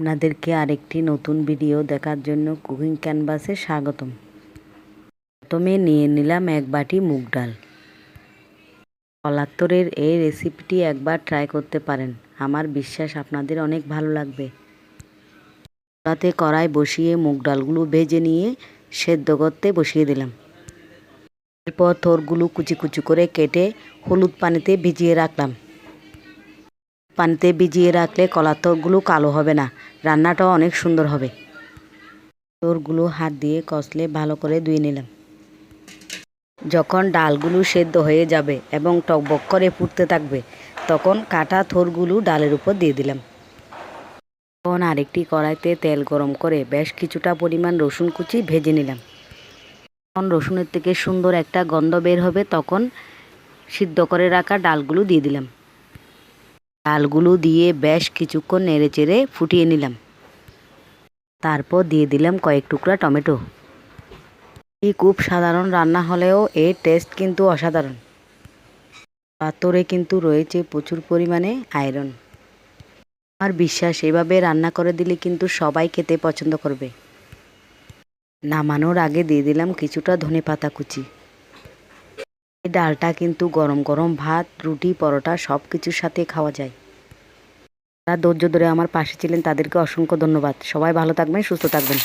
আপনাদেরকে আরেকটি নতুন ভিডিও দেখার জন্য কুকিং ক্যানভাসে স্বাগতম। প্রথমে নিয়ে নিলাম 1 বাটি মুগ ডাল। কলাত্তরের এই রেসিপিটি একবার ট্রাই করতে পারেন, আমার বিশ্বাস আপনাদের অনেক ভালো লাগবে। তাতে কড়াই বসিয়ে মুগ ডালগুলো ভেজে নিয়ে সেদ্ধ করতে বসিয়ে দিলাম। এরপর থোরগুলো কুচি কুচি করে কেটে হলুদ পানিতে ভিজিয়ে রাখলাম। পানিতে ভিজিয়ে রাখলে কলার থোরগুলো কালো হবে না, রান্নাটাও অনেক সুন্দর হবে। থোরগুলো হাত দিয়ে কষলে ভালো করে ধুয়ে নিলাম। যখন ডালগুলো সেদ্ধ হয়ে যাবে এবং টকবক করে ফুটতে থাকবে, তখন কাটা থোরগুলো ডালের উপর দিয়ে দিলাম। তখন আরেকটি কড়াইতে তেল গরম করে বেশ কিছুটা পরিমাণ রসুন কুচি ভেজে নিলাম। যখন রসুনের থেকে সুন্দর একটা গন্ধ বের হবে, তখন সিদ্ধ করে রাখা ডালগুলো দিয়ে দিলাম। ডালগুলো দিয়ে বেশ কিছুক্ষণ নেড়েচেড়ে ফুটিয়ে নিলাম। তারপর দিয়ে দিলাম কয়েক টুকরা টমেটো। এই খুব সাধারণ রান্না হলেও এর টেস্ট কিন্তু অসাধারণ। পাতরে কিন্তু রয়েছে প্রচুর পরিমাণে আয়রন। আমার বিশ্বাস এভাবে রান্না করে দিলে কিন্তু সবাই খেতে পছন্দ করবে। নামানোর আগে দিয়ে দিলাম কিছুটা ধনেপাতা কুচি। এই ডালটা কিন্তু গরম গরম ভাত, রুটি, পরোটা সব কিছুর সাথে খাওয়া যায়। যারা ধৈর্য ধরে আমার পাশে ছিলেন তাদেরকে অসংখ্য ধন্যবাদ। সবাই ভালো থাকবেন, সুস্থ থাকবেন।